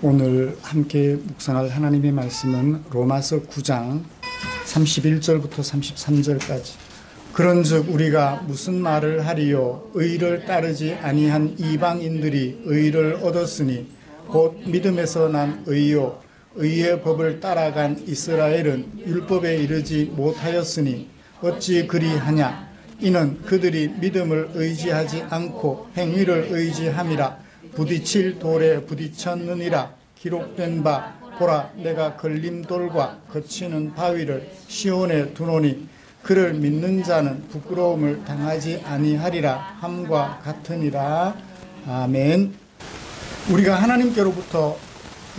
오늘 함께 묵상할 하나님의 말씀은 로마서 9장 31절부터 33절까지. 그런즉 우리가 무슨 말을 하리요? 의를 따르지 아니한 이방인들이 의를 얻었으니 곧 믿음에서 난 의요 의의 법을 따라간 이스라엘은 율법에 이르지 못하였으니 어찌 그리하냐? 이는 그들이 믿음을 의지하지 않고 행위를 의지함이라. 부딪힐 돌에 부딪혔느니라. 기록된 바 보라, 내가 걸림돌과 거치는 바위를 시온에 두노니 그를 믿는 자는 부끄러움을 당하지 아니하리라 함과 같으니라. 아멘. 우리가 하나님께로부터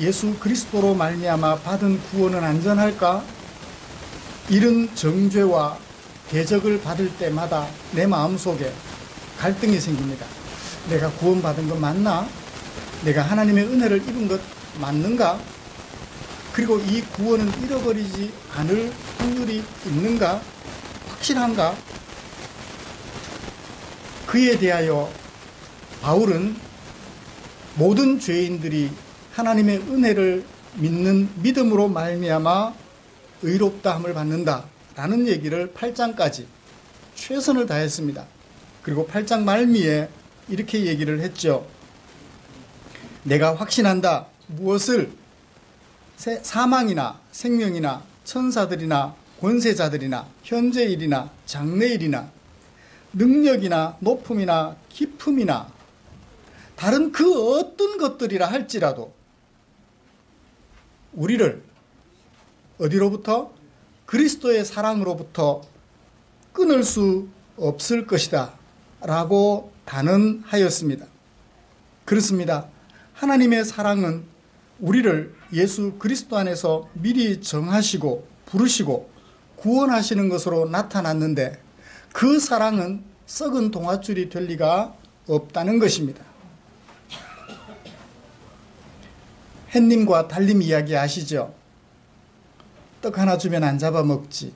예수 그리스도로 말미암아 받은 구원은 안전할까? 이런 정죄와 대적을 받을 때마다 내 마음속에 갈등이 생깁니다. 내가 구원받은 것 맞나? 내가 하나님의 은혜를 입은 것 맞는가? 그리고 이 구원은 잃어버리지 않을 확률이 있는가? 확실한가? 그에 대하여 바울은 모든 죄인들이 하나님의 은혜를 믿는 믿음으로 말미암아 의롭다함을 받는다 라는 얘기를 8장까지 최선을 다했습니다. 그리고 8장 말미에 이렇게 얘기를 했죠. 내가 확신한다. 무엇을? 사망이나 생명이나 천사들이나 권세자들이나 현재일이나 장래일이나 능력이나 높음이나 깊음이나 다른 그 어떤 것들이라 할지라도 우리를 어디로부터? 그리스도의 사랑으로부터 끊을 수 없을 것이다 라고 단언하였습니다. 그렇습니다. 하나님의 사랑은 우리를 예수 그리스도 안에서 미리 정하시고 부르시고 구원하시는 것으로 나타났는데 그 사랑은 썩은 동아줄이 될 리가 없다는 것입니다. 햇님과 달님 이야기 아시죠? 떡 하나 주면 안 잡아먹지.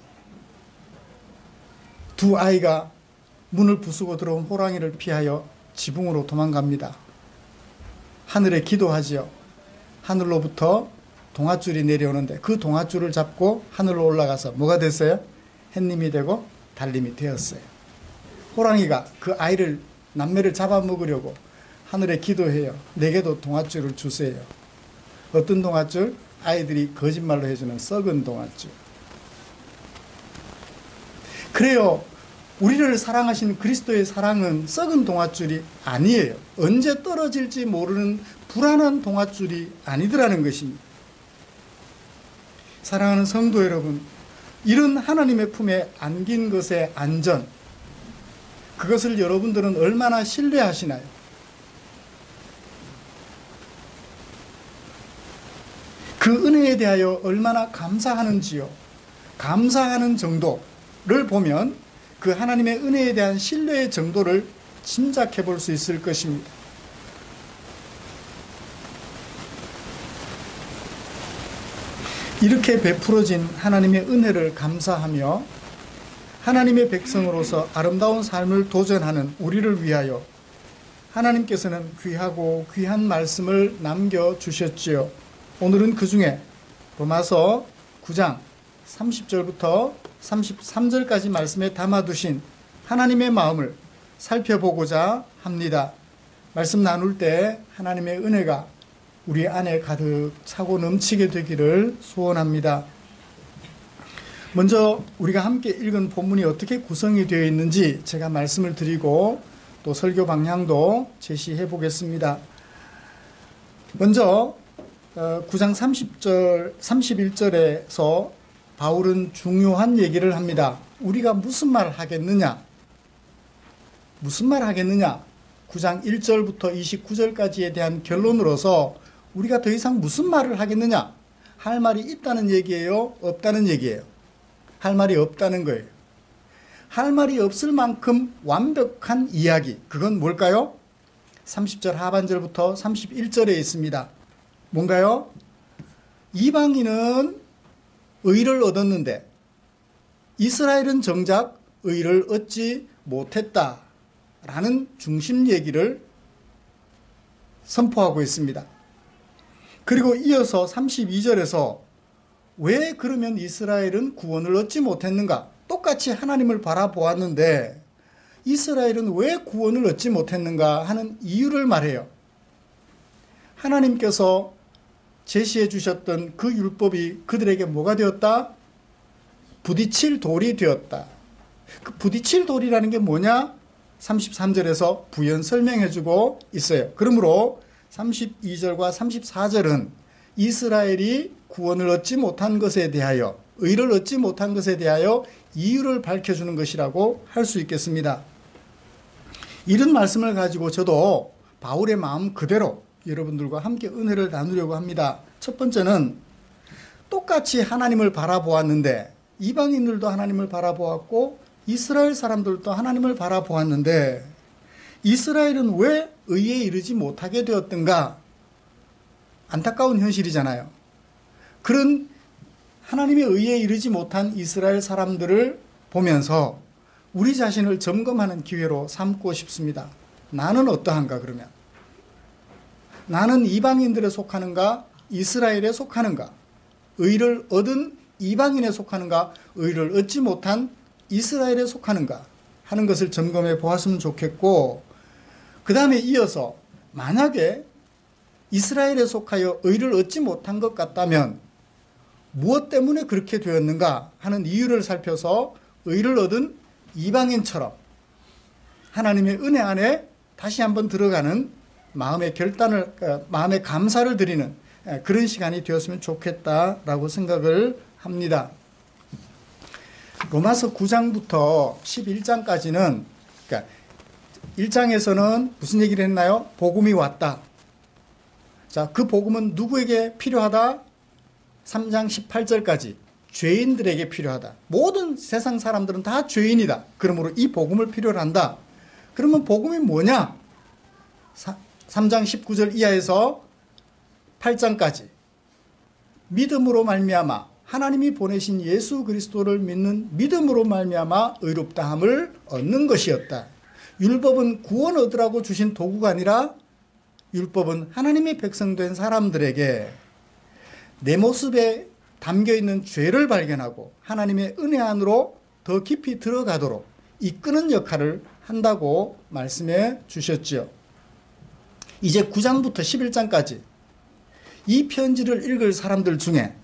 두 아이가 문을 부수고 들어온 호랑이를 피하여 지붕으로 도망갑니다. 하늘에 기도하지요. 하늘로부터 동아줄이 내려오는데 그 동아줄을 잡고 하늘로 올라가서 뭐가 됐어요? 햇님이 되고 달님이 되었어요. 호랑이가 그 아이를 남매를 잡아먹으려고 하늘에 기도해요. 내게도 동아줄을 주세요. 어떤 동아줄? 아이들이 거짓말로 해주는 썩은 동아줄. 그래요. 우리를 사랑하시는 그리스도의 사랑은 썩은 동아줄이 아니에요. 언제 떨어질지 모르는 불안한 동아줄이 아니더라는 것입니다. 사랑하는 성도 여러분, 이런 하나님의 품에 안긴 것의 안전, 그것을 여러분들은 얼마나 신뢰하시나요? 그 은혜에 대하여 얼마나 감사하는지요. 감사하는 정도를 보면 그 하나님의 은혜에 대한 신뢰의 정도를 짐작해 볼 수 있을 것입니다. 이렇게 베풀어진 하나님의 은혜를 감사하며 하나님의 백성으로서 아름다운 삶을 도전하는 우리를 위하여 하나님께서는 귀하고 귀한 말씀을 남겨주셨지요. 오늘은 그 중에 로마서 9장 30절부터 33절까지 말씀에 담아두신 하나님의 마음을 살펴보고자 합니다. 말씀 나눌 때 하나님의 은혜가 우리 안에 가득 차고 넘치게 되기를 소원합니다. 먼저 우리가 함께 읽은 본문이 어떻게 구성이 되어 있는지 제가 말씀을 드리고 또 설교 방향도 제시해 보겠습니다. 먼저 9장 31절에서 바울은 중요한 얘기를 합니다. 우리가 무슨 말 하겠느냐? 무슨 말 하겠느냐? 9장 1절부터 29절까지에 대한 결론으로서 우리가 더 이상 무슨 말을 하겠느냐? 할 말이 있다는 얘기예요? 없다는 얘기예요? 할 말이 없다는 거예요. 할 말이 없을 만큼 완벽한 이야기, 그건 뭘까요? 30절 하반절부터 31절에 있습니다. 뭔가요? 이방인은 의를 얻었는데 이스라엘은 정작 의를 얻지 못했다라는 중심 얘기를 선포하고 있습니다. 그리고 이어서 32절에서 왜 그러면 이스라엘은 구원을 얻지 못했는가? 똑같이 하나님을 바라보았는데 이스라엘은 왜 구원을 얻지 못했는가 하는 이유를 말해요. 하나님께서 제시해 주셨던 그 율법이 그들에게 뭐가 되었다? 부딪힐 돌이 되었다. 그 부딪힐 돌이라는 게 뭐냐? 33절에서 부연 설명해 주고 있어요. 그러므로 32절과 34절은 이스라엘이 구원을 얻지 못한 것에 대하여, 의를 얻지 못한 것에 대하여 이유를 밝혀주는 것이라고 할 수 있겠습니다. 이런 말씀을 가지고 저도 바울의 마음 그대로 여러분들과 함께 은혜를 나누려고 합니다. 첫 번째는 똑같이 하나님을 바라보았는데, 이방인들도 하나님을 바라보았고 이스라엘 사람들도 하나님을 바라보았는데 이스라엘은 왜 의에 이르지 못하게 되었던가? 안타까운 현실이잖아요. 그런 하나님의 의에 이르지 못한 이스라엘 사람들을 보면서 우리 자신을 점검하는 기회로 삼고 싶습니다. 나는 어떠한가 그러면? 나는 이방인들에 속하는가? 이스라엘에 속하는가? 의를 얻은 이방인에 속하는가? 의를 얻지 못한 이스라엘에 속하는가? 하는 것을 점검해 보았으면 좋겠고, 그 다음에 이어서 만약에 이스라엘에 속하여 의를 얻지 못한 것 같다면 무엇 때문에 그렇게 되었는가 하는 이유를 살펴서 의를 얻은 이방인처럼 하나님의 은혜 안에 다시 한번 들어가는 마음의 결단을, 마음의 감사를 드리는 그런 시간이 되었으면 좋겠다라고 생각을 합니다. 로마서 9장부터 11장까지는, 그러니까 1장에서는 무슨 얘기를 했나요? 복음이 왔다. 자, 그 복음은 누구에게 필요하다? 3장 18절까지 죄인들에게 필요하다. 모든 세상 사람들은 다 죄인이다. 그러므로 이 복음을 필요로 한다. 그러면 복음이 뭐냐? 3장 19절 이하에서 8장까지 믿음으로 말미암아 하나님이 보내신 예수 그리스도를 믿는 믿음으로 말미암아 의롭다함을 얻는 것이었다. 율법은 구원 얻으라고 주신 도구가 아니라 율법은 하나님의 백성된 사람들에게 내 모습에 담겨있는 죄를 발견하고 하나님의 은혜 안으로 더 깊이 들어가도록 이끄는 역할을 한다고 말씀해 주셨죠. 이제 9장부터 11장까지 이 편지를 읽을 사람들 중에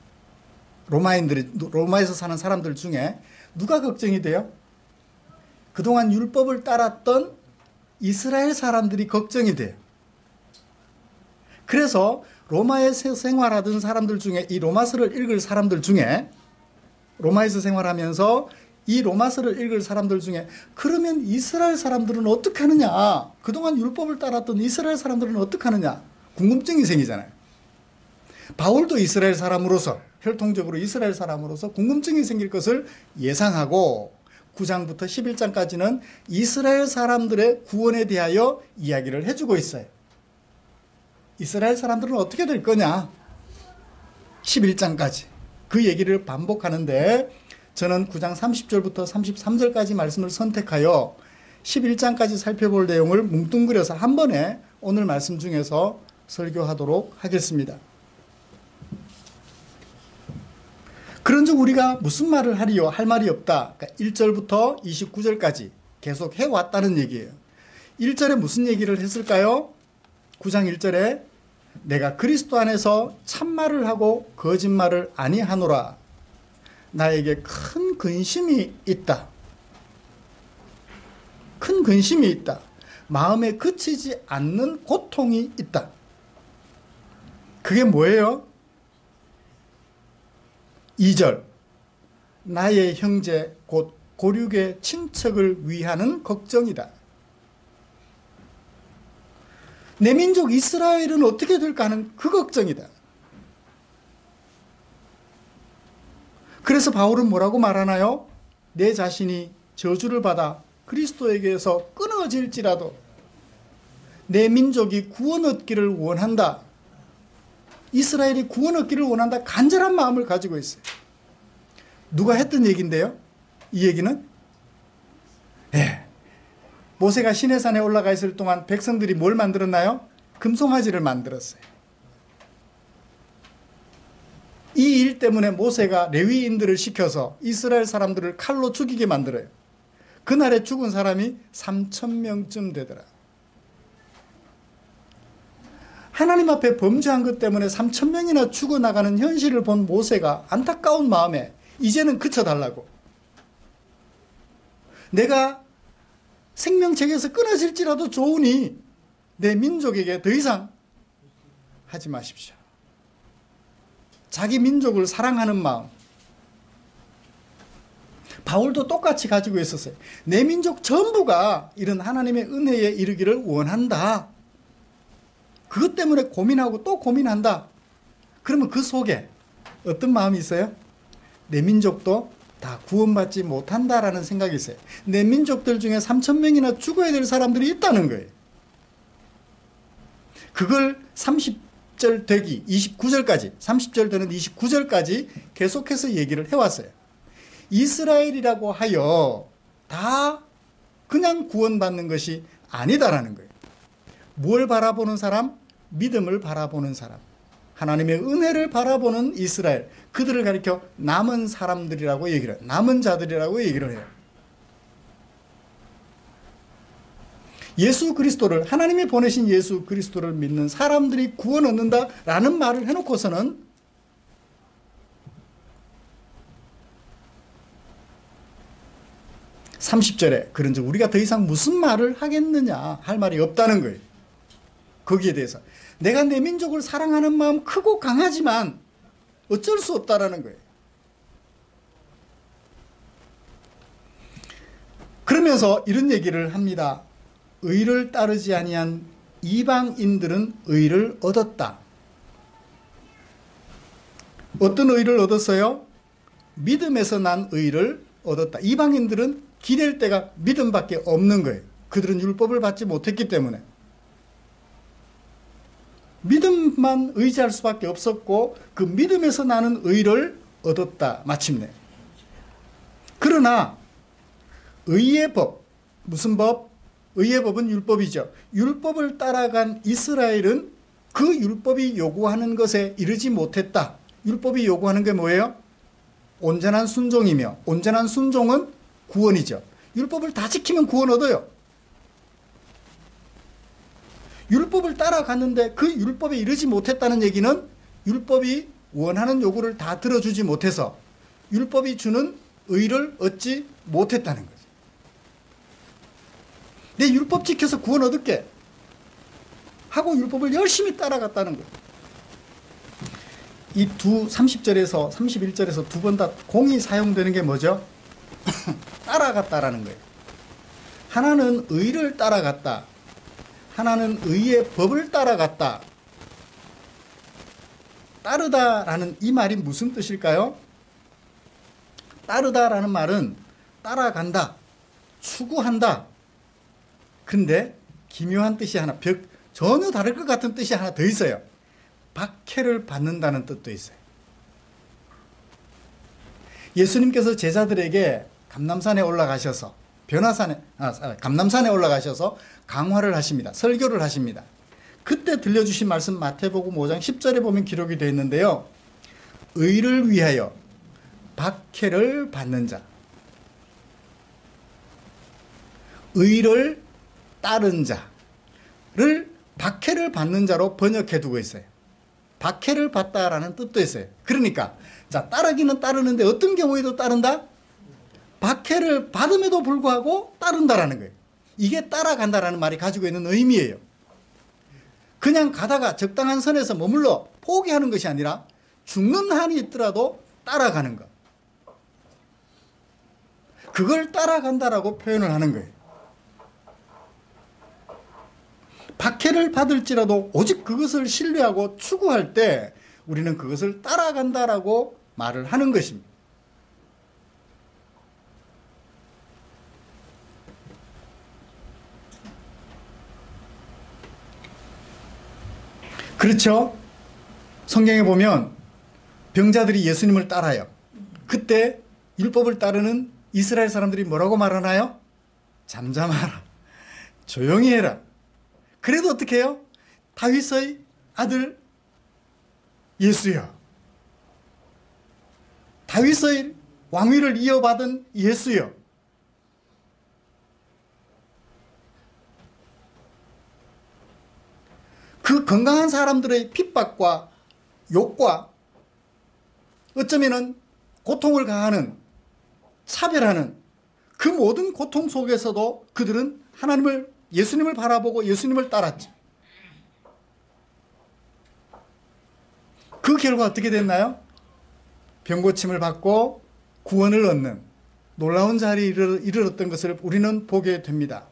로마에서 사는 사람들 중에 누가 걱정이 돼요? 그동안 율법을 따랐던 이스라엘 사람들이 걱정이 돼요. 그래서 로마에서 생활하던 사람들 중에, 이 로마서를 읽을 사람들 중에, 로마에서 생활하면서 이 로마서를 읽을 사람들 중에 그러면 이스라엘 사람들은 어떻게 하느냐? 그동안 율법을 따랐던 이스라엘 사람들은 어떻게 하느냐? 궁금증이 생기잖아요. 바울도 이스라엘 사람으로서, 혈통적으로 이스라엘 사람으로서 궁금증이 생길 것을 예상하고 9장부터 11장까지는 이스라엘 사람들의 구원에 대하여 이야기를 해주고 있어요. 이스라엘 사람들은 어떻게 될 거냐? 11장까지 그 얘기를 반복하는데 저는 9장 30절부터 33절까지 말씀을 선택하여 11장까지 살펴볼 내용을 뭉뚱그려서 한 번에 오늘 말씀 중에서 설교하도록 하겠습니다. 그런즉 우리가 무슨 말을 하리요? 할 말이 없다. 그러니까 1절부터 29절까지 계속 해왔다는 얘기예요. 1절에 무슨 얘기를 했을까요? 9장 1절에 내가 그리스도 안에서 참말을 하고 거짓말을 아니하노라. 나에게 큰 근심이 있다. 큰 근심이 있다. 마음에 그치지 않는 고통이 있다. 그게 뭐예요? 2절 나의 형제 곧 고륙의 친척을 위하는 걱정이다. 내 민족 이스라엘은 어떻게 될까 하는 그 걱정이다. 그래서 바울은 뭐라고 말하나요? 내 자신이 저주를 받아 그리스도에게서 끊어질지라도 내 민족이 구원 얻기를 원한다. 이스라엘이 구원 얻기를 원한다. 간절한 마음을 가지고 있어요. 누가 했던 얘기인데요? 이 얘기는? 모세가 시내산에 올라가 있을 동안 백성들이 뭘 만들었나요? 금송아지를 만들었어요. 이 일 때문에 모세가 레위인들을 시켜서 이스라엘 사람들을 칼로 죽이게 만들어요. 그날에 죽은 사람이 3,000명쯤 되더라. 하나님 앞에 범죄한 것 때문에 3,000명이나 죽어나가는 현실을 본 모세가 안타까운 마음에 이제는 그쳐달라고, 내가 생명책에서 끊어질지라도 좋으니 내 민족에게 더 이상 하지 마십시오. 자기 민족을 사랑하는 마음. 바울도 똑같이 가지고 있었어요. 내 민족 전부가 이런 하나님의 은혜에 이르기를 원한다. 그것 때문에 고민하고 또 고민한다. 그러면 그 속에 어떤 마음이 있어요? 내 민족도 다 구원받지 못한다라는 생각이 있어요. 내 민족들 중에 3,000명이나 죽어야 될 사람들이 있다는 거예요. 그걸 30절 되기 29절까지, 30절 되는 29절까지 계속해서 얘기를 해왔어요. 이스라엘이라고 하여 다 그냥 구원받는 것이 아니다라는 거예요. 뭘 바라보는 사람? 믿음을 바라보는 사람. 하나님의 은혜를 바라보는 이스라엘. 그들을 가리켜 남은 사람들이라고 얘기를 해요. 남은 자들이라고 얘기를 해요. 예수 그리스도를, 하나님이 보내신 예수 그리스도를 믿는 사람들이 구원 얻는다라는 말을 해놓고서는 30절에 그런즉 우리가 더 이상 무슨 말을 하겠느냐 할 말이 없다는 거예요. 거기에 대해서 내가 내 민족을 사랑하는 마음 크고 강하지만 어쩔 수 없다라는 거예요. 그러면서 이런 얘기를 합니다. 의를 따르지 아니한 이방인들은 의를 얻었다. 어떤 의를 얻었어요? 믿음에서 난 의를 얻었다. 이방인들은 기댈 데가 믿음밖에 없는 거예요. 그들은 율법을 받지 못했기 때문에 믿음만 의지할 수밖에 없었고 그 믿음에서 나는 의를 얻었다. 마침내. 그러나 의의 법, 무슨 법? 의의 법은 율법이죠. 율법을 따라간 이스라엘은 그 율법이 요구하는 것에 이르지 못했다. 율법이 요구하는 게 뭐예요? 온전한 순종이며, 온전한 순종은 구원이죠. 율법을 다 지키면 구원 얻어요. 율법을 따라갔는데 그 율법에 이르지 못했다는 얘기는 율법이 원하는 요구를 다 들어주지 못해서 율법이 주는 의를 얻지 못했다는 거죠. 내 율법 지켜서 구원 얻을게 하고 율법을 열심히 따라갔다는 거예요. 이 30절에서 31절에서 두 번 다 공이 사용되는 게 뭐죠? 따라갔다라는 거예요. 하나는 의를 따라갔다. 하나는 의의 법을 따라갔다. 따르다라는 이 말이 무슨 뜻일까요? 따르다라는 말은 따라간다, 추구한다. 근데 기묘한 뜻이 하나, 전혀 다를 것 같은 뜻이 하나 더 있어요. 박해를 받는다는 뜻도 있어요. 예수님께서 제자들에게 감남산에 올라가셔서 감남산에 올라가셔서 강화를 하십니다. 설교를 하십니다. 그때 들려주신 말씀 마태복음 5장 10절에 보면 기록이 되어 있는데요. 의를 위하여 박해를 받는 자, 의를 따른 자를 박해를 받는 자로 번역해 두고 있어요. 박해를 받다라는 뜻도 있어요. 그러니까 자, 따르기는 따르는데 어떤 경우에도 따른다? 박해를 받음에도 불구하고 따른다라는 거예요. 이게 따라간다라는 말이 가지고 있는 의미예요. 그냥 가다가 적당한 선에서 머물러 포기하는 것이 아니라 죽는 한이 있더라도 따라가는 것. 그걸 따라간다라고 표현을 하는 거예요. 박해를 받을지라도 오직 그것을 신뢰하고 추구할 때 우리는 그것을 따라간다라고 말을 하는 것입니다. 그렇죠? 성경에 보면 병자들이 예수님을 따라요. 그때 율법을 따르는 이스라엘 사람들이 뭐라고 말하나요? 잠잠하라. 조용히 해라. 그래도 어떻게 해요? 다윗의 아들 예수야. 다윗의 왕위를 이어받은 예수여. 그 건강한 사람들의 핍박과 욕과 어쩌면은 고통을 가하는, 차별하는 그 모든 고통 속에서도 그들은 예수님을 바라보고 예수님을 따랐죠. 그 결과 어떻게 됐나요? 병고침을 받고 구원을 얻는 놀라운 자리에 이르렀던 것을 우리는 보게 됩니다.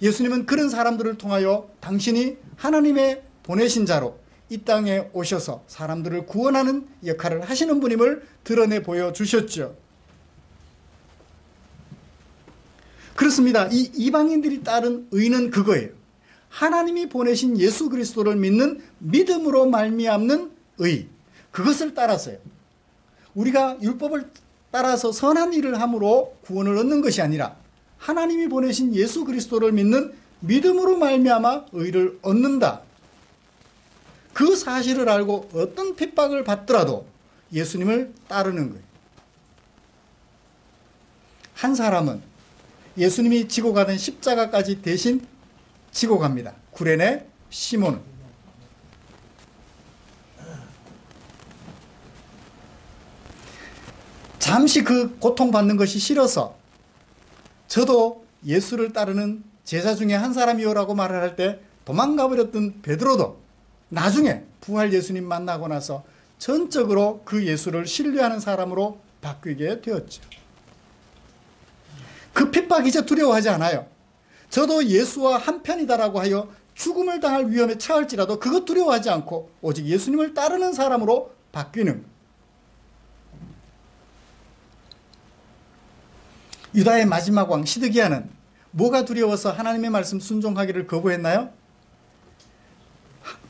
예수님은 그런 사람들을 통하여 당신이 하나님의 보내신 자로 이 땅에 오셔서 사람들을 구원하는 역할을 하시는 분임을 드러내 보여주셨죠. 그렇습니다. 이 이방인들이 따른 의는 그거예요. 하나님이 보내신 예수 그리스도를 믿는 믿음으로 말미암는 의. 그것을 따라서요. 우리가 율법을 따라서 선한 일을 함으로 구원을 얻는 것이 아니라 하나님이 보내신 예수 그리스도를 믿는 믿음으로 말미암아 의를 얻는다. 그 사실을 알고 어떤 핍박을 받더라도 예수님을 따르는 거예요. 한 사람은 예수님이 지고 가던 십자가까지 대신 지고 갑니다. 구레네 시몬은. 잠시 그 고통받는 것이 싫어서 저도 예수를 따르는 제자 중에 한 사람이요라고 말을 할 때 도망가 버렸던 베드로도 나중에 부활 예수님 만나고 나서 전적으로 그 예수를 신뢰하는 사람으로 바뀌게 되었죠. 그 핍박 이제 두려워하지 않아요. 저도 예수와 한편이다라고 하여 죽음을 당할 위험에 처할지라도 그것 두려워하지 않고 오직 예수님을 따르는 사람으로 바뀌는. 유다의 마지막 왕 시드기야는 뭐가 두려워서 하나님의 말씀 순종하기를 거부했나요?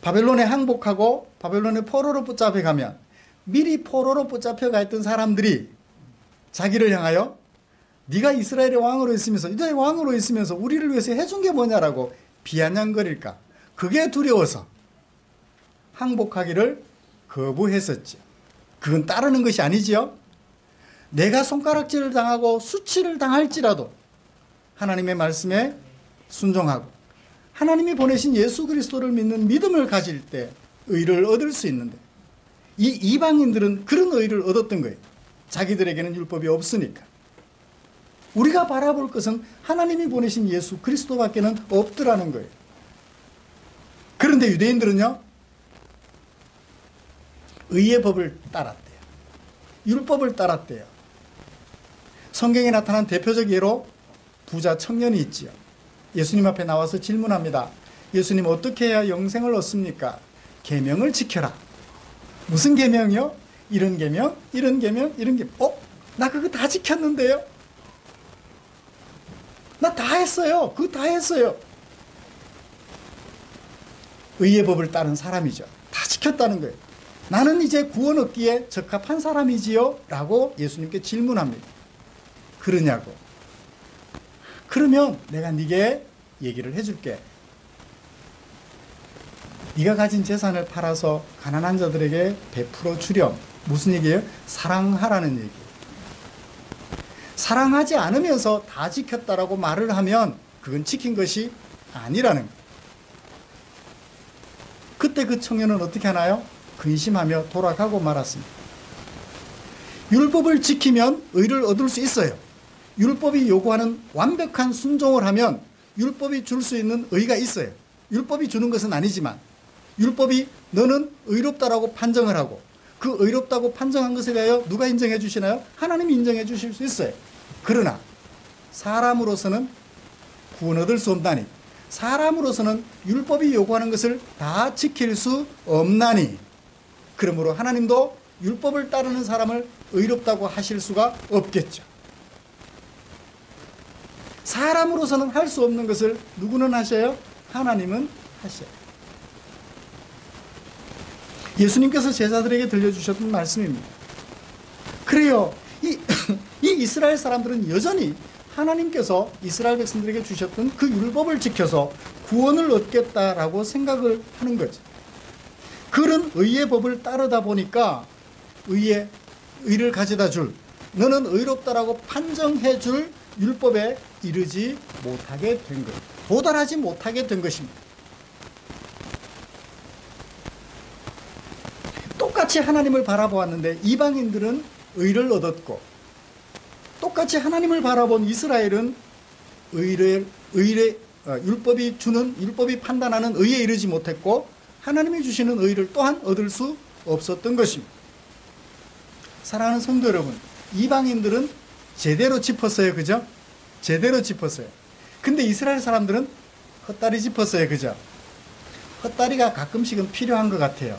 바벨론에 항복하고 바벨론의 포로로 붙잡혀 가면 미리 포로로 붙잡혀 가 있던 사람들이 자기를 향하여 네가 이스라엘의 왕으로 있으면서 유다의 왕으로 있으면서 우리를 위해서 해준 게 뭐냐라고 비아냥거릴까. 그게 두려워서 항복하기를 거부했었지. 그건 따르는 것이 아니지요. 내가 손가락질을 당하고 수치를 당할지라도 하나님의 말씀에 순종하고 하나님이 보내신 예수 그리스도를 믿는 믿음을 가질 때 의를 얻을 수 있는데 이 이방인들은 그런 의를 얻었던 거예요. 자기들에게는 율법이 없으니까. 우리가 바라볼 것은 하나님이 보내신 예수 그리스도밖에는 없더라는 거예요. 그런데 유대인들은요, 의의 법을 따랐대요. 율법을 따랐대요. 성경에 나타난 대표적 예로 부자 청년이 있지요. 예수님 앞에 나와서 질문합니다. 예수님, 어떻게 해야 영생을 얻습니까? 계명을 지켜라. 무슨 계명이요? 이런 계명, 이런 계명, 이런 계명. 나 그거 다 지켰는데요? 나 다 했어요. 그거 다 했어요. 의의 법을 따른 사람이죠. 다 지켰다는 거예요. 나는 이제 구원 얻기에 적합한 사람이지요? 라고 예수님께 질문합니다. 그러냐고. 그러면 내가 네게 얘기를 해줄게. 네가 가진 재산을 팔아서 가난한 자들에게 베풀어 주렴. 무슨 얘기예요? 사랑하라는 얘기예요. 사랑하지 않으면서 다 지켰다라고 말을 하면 그건 지킨 것이 아니라는 거예요. 그때 그 청년은 어떻게 하나요? 근심하며 돌아가고 말았습니다. 율법을 지키면 의를 얻을 수 있어요. 율법이 요구하는 완벽한 순종을 하면 율법이 줄 수 있는 의가 있어요. 율법이 주는 것은 아니지만 율법이 너는 의롭다라고 판정을 하고 그 의롭다고 판정한 것에 대하여 누가 인정해 주시나요? 하나님이 인정해 주실 수 있어요. 그러나 사람으로서는 구원 얻을 수 없나니 사람으로서는 율법이 요구하는 것을 다 지킬 수 없나니 그러므로 하나님도 율법을 따르는 사람을 의롭다고 하실 수가 없겠죠. 사람으로서는 할 수 없는 것을 누구는 하셔요? 하나님은 하셔요. 예수님께서 제자들에게 들려주셨던 말씀입니다. 그래요. 이 이스라엘 사람들은 여전히 하나님께서 이스라엘 백성들에게 주셨던 그 율법을 지켜서 구원을 얻겠다라고 생각을 하는 거죠. 그런 의의 법을 따르다 보니까 의의 의를 가져다 줄, 너는 의롭다라고 판정해 줄 율법에 이르지 못하게 된 것, 도달하지 못하게 된 것입니다. 똑같이 하나님을 바라보았는데 이방인들은 의를 얻었고, 똑같이 하나님을 바라본 이스라엘은 율법이 판단하는 의에 이르지 못했고, 하나님이 주시는 의를 또한 얻을 수 없었던 것입니다. 사랑하는 성도 여러분, 이방인들은 제대로 짚었어요. 그죠? 제대로 짚었어요. 근데 이스라엘 사람들은 헛다리 짚었어요. 그죠? 헛다리가 가끔씩은 필요한 것 같아요.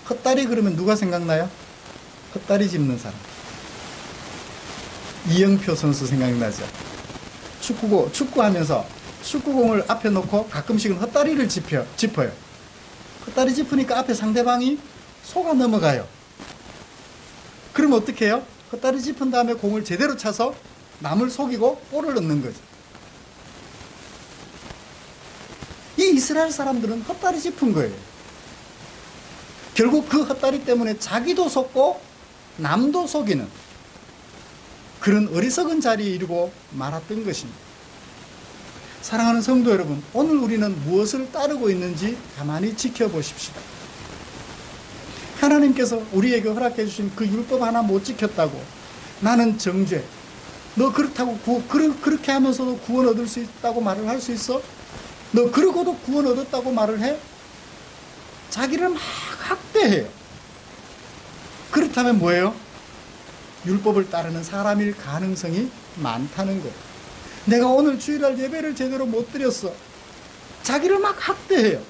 헛다리 그러면 누가 생각나요? 헛다리 짚는 사람. 이영표 선수 생각나죠? 축구하면서 축구공을 앞에 놓고 가끔씩은 헛다리를 짚어요. 헛다리 짚으니까 앞에 상대방이 속아 넘어가요. 그럼 어떻게 해요? 헛다리 짚은 다음에 공을 제대로 차서 남을 속이고 골을 넣는 거죠. 이 이스라엘 사람들은 헛다리 짚은 거예요. 결국 그 헛다리 때문에 자기도 속고 남도 속이는 그런 어리석은 자리에 이르고 말았던 것입니다. 사랑하는 성도 여러분, 오늘 우리는 무엇을 따르고 있는지 가만히 지켜보십시다. 하나님께서 우리에게 허락해 주신 그 율법 하나 못 지켰다고 나는 정죄, 너 그렇다고 그렇게 하면서도 구원 얻을 수 있다고 말을 할 수 있어? 너 그러고도 구원 얻었다고 말을 해? 자기를 막 학대해요. 그렇다면 뭐예요? 율법을 따르는 사람일 가능성이 많다는 거예요. 내가 오늘 주일날 예배를 제대로 못 드렸어. 자기를 막 학대해요.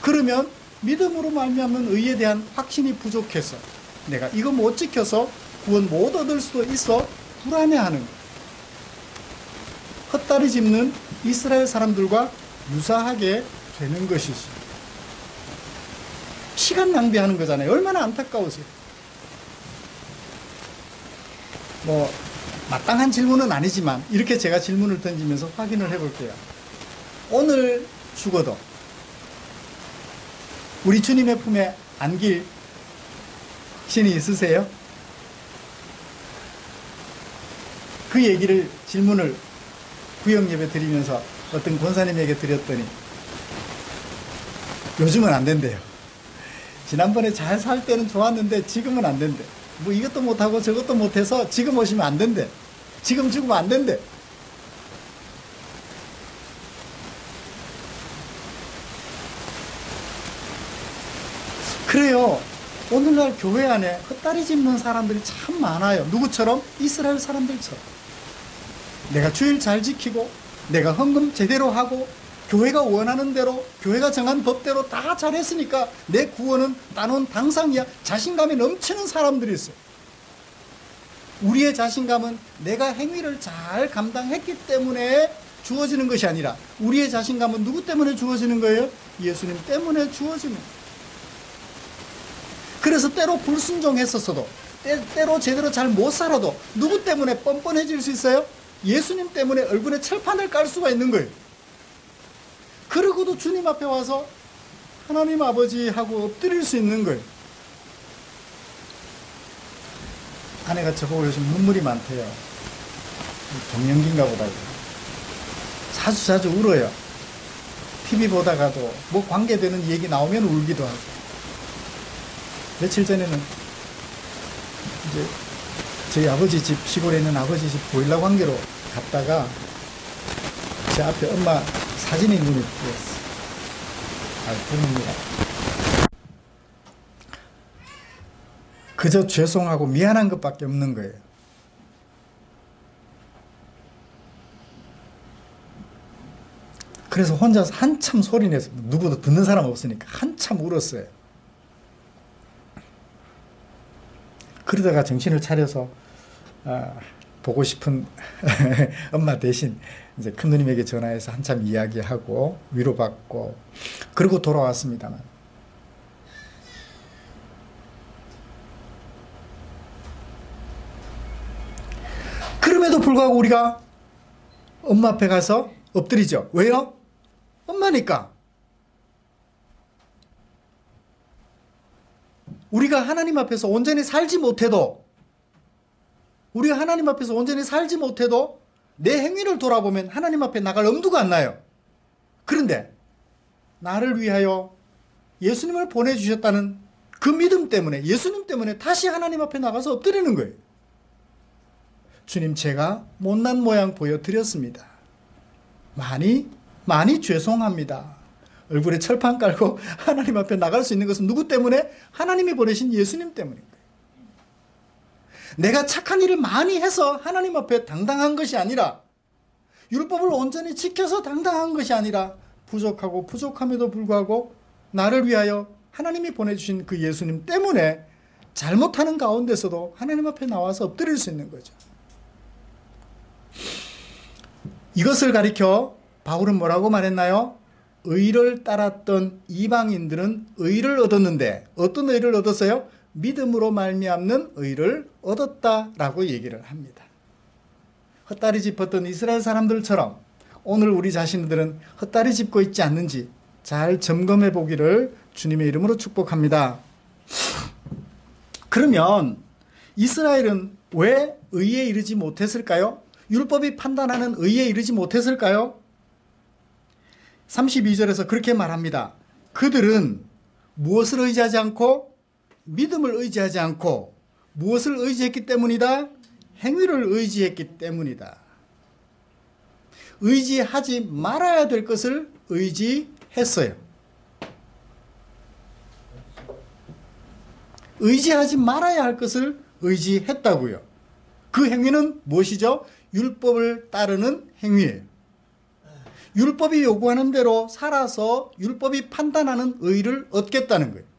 그러면 믿음으로 말미암는 의에 대한 확신이 부족해서 내가 이거 못 지켜서 구원 못 얻을 수도 있어 불안해하는 거예요. 헛다리 짚는 이스라엘 사람들과 유사하게 되는 것이지. 시간 낭비하는 거잖아요. 얼마나 안타까우세요. 마땅한 질문은 아니지만 이렇게 제가 질문을 던지면서 확인을 해볼게요. 오늘 죽어도 우리 주님의 품에 안길 확신이 있으세요? 그 질문을 구역 예배 드리면서 어떤 권사님에게 드렸더니 요즘은 안 된대요. 지난번에 잘 살 때는 좋았는데 지금은 안 된대. 이것도 못하고 저것도 못해서 지금 오시면 안 된대. 지금 죽으면 안 된대. 그래요. 오늘날 교회 안에 헛다리 짚는 사람들이 참 많아요. 누구처럼? 이스라엘 사람들처럼. 내가 주일 잘 지키고 내가 헌금 제대로 하고 교회가 원하는 대로 교회가 정한 법대로 다 잘했으니까 내 구원은 따놓은 당상이야. 자신감이 넘치는 사람들이 있어요. 우리의 자신감은 내가 행위를 잘 감당했기 때문에 주어지는 것이 아니라 우리의 자신감은 누구 때문에 주어지는 거예요? 예수님 때문에 주어지는 거예요. 그래서 때로 불순종했었어도 때로 제대로 잘 못 살아도 누구 때문에 뻔뻔해질 수 있어요? 예수님 때문에 얼굴에 철판을 깔 수가 있는 거예요. 그러고도 주님 앞에 와서 하나님 아버지 하고 엎드릴 수 있는 거예요. 아내가 저보고 요즘 눈물이 많대요. 갱년기인가 보다. 자주 울어요. TV 보다가도 관계되는 얘기 나오면 울기도 하고. 며칠 전에는 이제 저희 아버지 집, 시골에 있는 아버지 집 보일러 관계로 갔다가 제 앞에 엄마 사진이 눈에 띄었어. 부릅니다. 그저 죄송하고 미안한 것밖에 없는 거예요. 그래서 혼자서 한참 소리내서 누구도 듣는 사람 없으니까 한참 울었어요. 그러다가 정신을 차려서 보고 싶은 엄마 대신 이제 큰 누님에게 전화해서 한참 이야기하고 위로받고 그리고 돌아왔습니다만 그럼에도 불구하고 우리가 엄마 앞에 가서 엎드리죠. 왜요? 엄마니까. 우리가 하나님 앞에서 온전히 살지 못해도 내 행위를 돌아보면 하나님 앞에 나갈 엄두가 안 나요. 그런데 나를 위하여 예수님을 보내주셨다는 그 믿음 때문에, 예수님 때문에 다시 하나님 앞에 나가서 엎드리는 거예요. 주님, 제가 못난 모양 보여드렸습니다. 많이 죄송합니다. 얼굴에 철판 깔고 하나님 앞에 나갈 수 있는 것은 누구 때문에? 하나님이 보내신 예수님 때문인 거예요. 내가 착한 일을 많이 해서 하나님 앞에 당당한 것이 아니라, 율법을 온전히 지켜서 당당한 것이 아니라, 부족함에도 불구하고 나를 위하여 하나님이 보내주신 그 예수님 때문에 잘못하는 가운데서도 하나님 앞에 나와서 엎드릴 수 있는 거죠. 이것을 가리켜 바울은 뭐라고 말했나요? 의를 따랐던 이방인들은 의를 얻었는데, 어떤 의를 얻었어요? 믿음으로 말미암는 의를 얻었다라고 얘기를 합니다. 헛다리 짚었던 이스라엘 사람들처럼 오늘 우리 자신들은 헛다리 짚고 있지 않는지 잘 점검해 보기를 주님의 이름으로 축복합니다. 그러면 이스라엘은 왜 의에 이르지 못했을까요? 율법이 판단하는 의에 이르지 못했을까요? 32절에서 그렇게 말합니다. 그들은 무엇을 의지하지 않고, 믿음을 의지하지 않고 무엇을 의지했기 때문이다? 행위를 의지했기 때문이다. 의지하지 말아야 될 것을 의지했어요. 의지하지 말아야 할 것을 의지했다고요. 그 행위는 무엇이죠? 율법을 따르는 행위예요. 율법이 요구하는 대로 살아서 율법이 판단하는 의를 얻겠다는 거예요.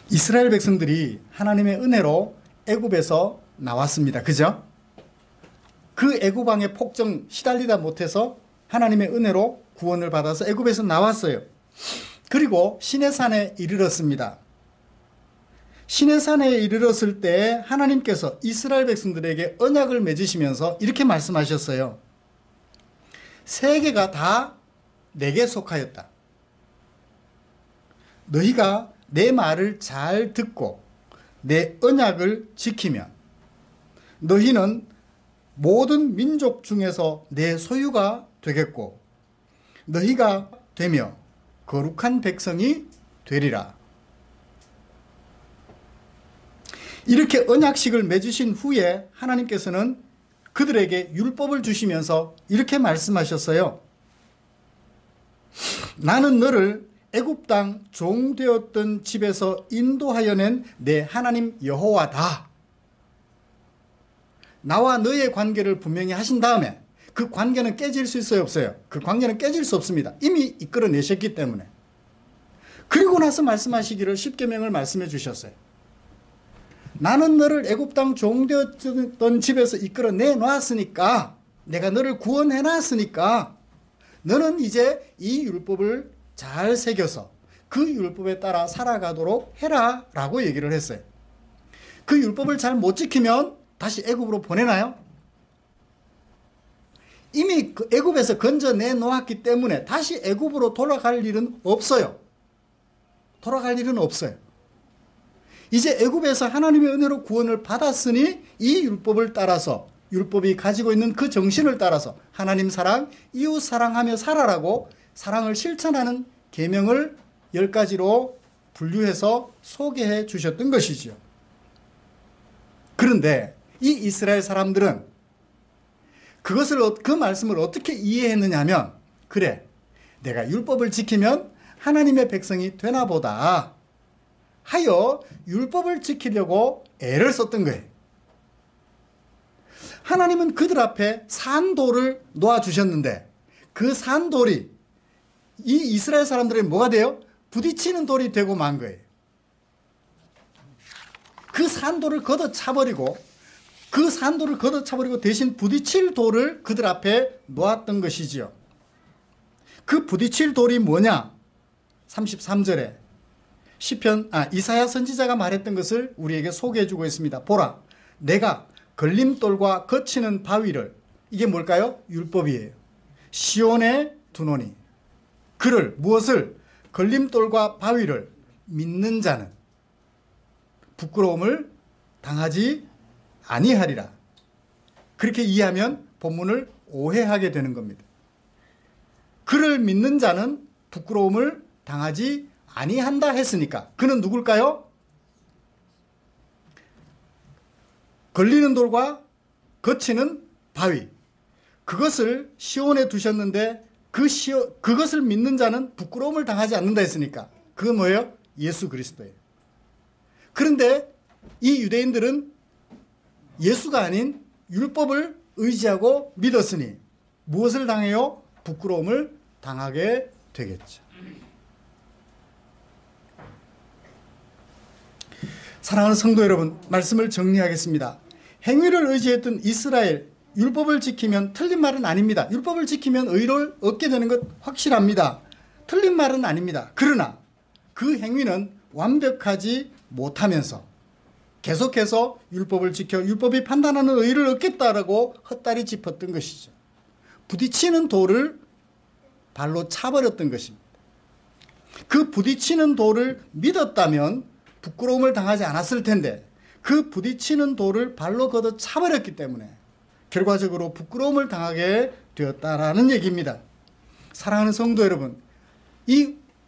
이스라엘 백성들이 하나님의 은혜로 애굽에서 나왔습니다. 그죠? 그 애굽 왕의 폭정 시달리다 못해서 하나님의 은혜로 구원을 받아서 애굽에서 나왔어요. 그리고 시내산에 이르렀습니다. 시내산에 이르렀을 때 하나님께서 이스라엘 백성들에게 언약을 맺으시면서 이렇게 말씀하셨어요. 세계가 다 내게 속하였다. 너희가 내 말을 잘 듣고 내 언약을 지키면 너희는 모든 민족 중에서 내 소유가 되겠고 너희가 되며 거룩한 백성이 되리라. 이렇게 언약식을 맺으신 후에 하나님께서는 그들에게 율법을 주시면서 이렇게 말씀하셨어요. 나는 너를 애굽 땅 종되었던 집에서 인도하여 낸 내 하나님 여호와다. 나와 너의 관계를 분명히 하신 다음에 그 관계는 깨질 수 있어요, 없어요? 그 관계는 깨질 수 없습니다. 이미 이끌어내셨기 때문에. 그리고 나서 말씀하시기를 십계명을 말씀해 주셨어요. 나는 너를 애굽 땅 종되었던 집에서 이끌어내 놨으니까, 내가 너를 구원해 놨으니까 너는 이제 이 율법을 잘 새겨서 그 율법에 따라 살아가도록 해라 라고 얘기를 했어요. 그 율법을 잘 못 지키면 다시 애굽으로 보내나요? 이미 그 애굽에서 건져내 놓았기 때문에 다시 애굽으로 돌아갈 일은 없어요. 돌아갈 일은 없어요. 이제 애굽에서 하나님의 은혜로 구원을 받았으니 이 율법을 따라서, 율법이 가지고 있는 그 정신을 따라서 하나님 사랑, 이웃 사랑하며 살아라고 사랑을 실천하는 계명을 10가지로 분류해서 소개해 주셨던 것이죠. 그런데 이 이스라엘 사람들은 그 말씀을 어떻게 이해했느냐 하면, 그래, 내가 율법을 지키면 하나님의 백성이 되나 보다 하여 율법을 지키려고 애를 썼던 거예요. 하나님은 그들 앞에 산돌을 놓아주셨는데 그 산돌이 이 이스라엘 사람들에게 뭐가 돼요? 부딪히는 돌이 되고 만 거예요. 그 산돌을 걷어차버리고 대신 부딪힐 돌을 그들 앞에 놓았던 것이지요. 그 부딪힐 돌이 뭐냐? 33절에 이사야 선지자가 말했던 것을 우리에게 소개해주고 있습니다. 보라, 내가 걸림돌과 거치는 바위를, 이게 뭘까요? 율법이에요. 시온에 두노니. 그를 무엇을 걸림돌과 바위를 믿는 자는 부끄러움을 당하지 아니하리라. 그렇게 이해하면 본문을 오해하게 되는 겁니다. 그를 믿는 자는 부끄러움을 당하지 아니한다 했으니까 그는 누굴까요? 걸리는 돌과 거치는 바위, 그것을 시온에 두셨는데 그것을 믿는 자는 부끄러움을 당하지 않는다 했으니까 그건 뭐예요? 예수 그리스도예요. 그런데 이 유대인들은 예수가 아닌 율법을 의지하고 믿었으니 무엇을 당해요? 부끄러움을 당하게 되겠죠. 사랑하는 성도 여러분, 말씀을 정리하겠습니다. 행위를 의지했던 이스라엘, 율법을 지키면 틀린 말은 아닙니다. 율법을 지키면 의를 얻게 되는 것 확실합니다. 틀린 말은 아닙니다. 그러나 그 행위는 완벽하지 못하면서 계속해서 율법을 지켜 율법이 판단하는 의를 얻겠다라고 헛다리 짚었던 것이죠. 부딪히는 돌을 발로 차버렸던 것입니다. 그 부딪히는 돌을 믿었다면 부끄러움을 당하지 않았을 텐데 그 부딪히는 돌을 발로 걷어 차버렸기 때문에 결과적으로 부끄러움을 당하게 되었다라는 얘기입니다. 사랑하는 성도 여러분,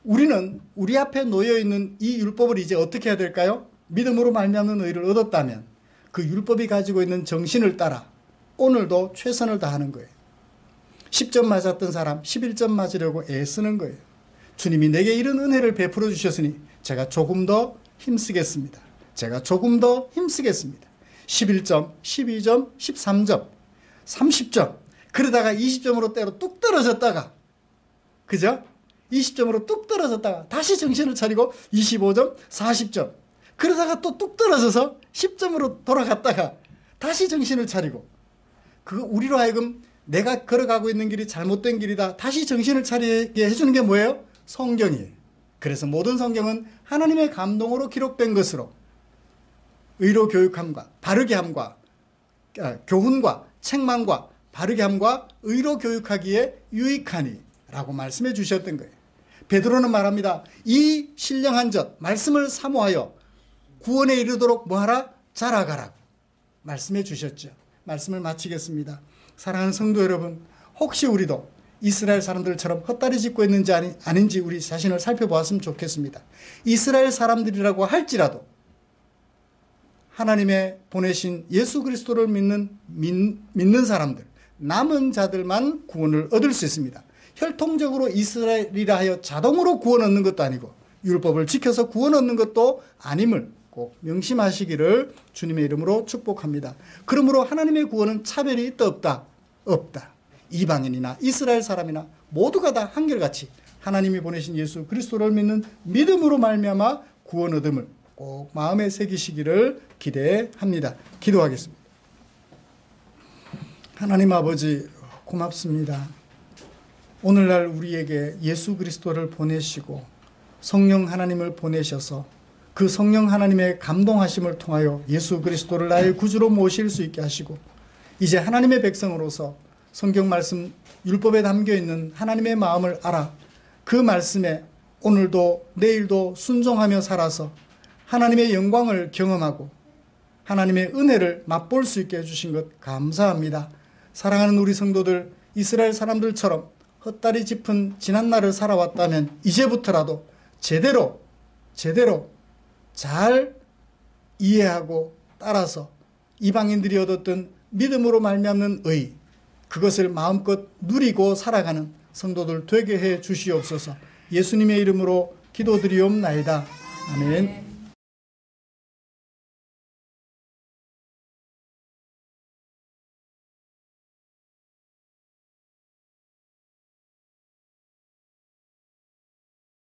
우리는 우리 앞에 놓여있는 이 율법을 이제 어떻게 해야 될까요? 믿음으로 말미암는 의를 얻었다면 그 율법이 가지고 있는 정신을 따라 오늘도 최선을 다하는 거예요. 10점 맞았던 사람 11점 맞으려고 애쓰는 거예요. 주님이 내게 이런 은혜를 베풀어 주셨으니 제가 조금 더 힘쓰겠습니다. 제가 조금 더 힘쓰겠습니다. 11점, 12점, 13점, 30점, 그러다가 20점으로 때로 뚝 떨어졌다가, 그죠? 20점으로 뚝 떨어졌다가 다시 정신을 차리고 25점, 40점, 그러다가 또 뚝 떨어져서 10점으로 돌아갔다가 다시 정신을 차리고, 그 우리로 하여금 내가 걸어가고 있는 길이 잘못된 길이다, 다시 정신을 차리게 해주는 게 뭐예요? 성경이에요. 그래서 모든 성경은 하나님의 감동으로 기록된 것으로 의로 교육함과 바르게 함과 교훈과 책망과 바르게 함과 의로 교육하기에 유익하니 라고 말씀해 주셨던 거예요. 베드로는 말합니다. 이 신령한 젖 말씀을 사모하여 구원에 이르도록 뭐하라? 자라가라 말씀해 주셨죠. 말씀을 마치겠습니다. 사랑하는 성도 여러분, 혹시 우리도 이스라엘 사람들처럼 헛다리 짚고 있는지 아닌지 우리 자신을 살펴보았으면 좋겠습니다. 이스라엘 사람들이라고 할지라도 하나님의 보내신 예수 그리스도를 믿는 사람들, 남은 자들만 구원을 얻을 수 있습니다. 혈통적으로 이스라엘이라 하여 자동으로 구원 얻는 것도 아니고 율법을 지켜서 구원 얻는 것도 아님을 꼭 명심하시기를 주님의 이름으로 축복합니다. 그러므로 하나님의 구원은 차별이 있다 없다? 없다. 이방인이나 이스라엘 사람이나 모두가 다 한결같이 하나님이 보내신 예수 그리스도를 믿는 믿음으로 말미암아 구원 얻음을 꼭 마음에 새기시기를 기대합니다. 기도하겠습니다. 하나님 아버지 고맙습니다. 오늘날 우리에게 예수 그리스도를 보내시고 성령 하나님을 보내셔서 그 성령 하나님의 감동하심을 통하여 예수 그리스도를 나의 구주로 모실 수 있게 하시고 이제 하나님의 백성으로서 성경 말씀 율법에 담겨있는 하나님의 마음을 알아 그 말씀에 오늘도 내일도 순종하며 살아서 하나님의 영광을 경험하고 하나님의 은혜를 맛볼 수 있게 해주신 것 감사합니다. 사랑하는 우리 성도들, 이스라엘 사람들처럼 헛다리 짚은 지난날을 살아왔다면 이제부터라도 제대로 잘 이해하고 따라서 이방인들이 얻었던 믿음으로 말미암는 의, 그것을 마음껏 누리고 살아가는 성도들 되게 해 주시옵소서. 예수님의 이름으로 기도드리옵나이다. 아멘.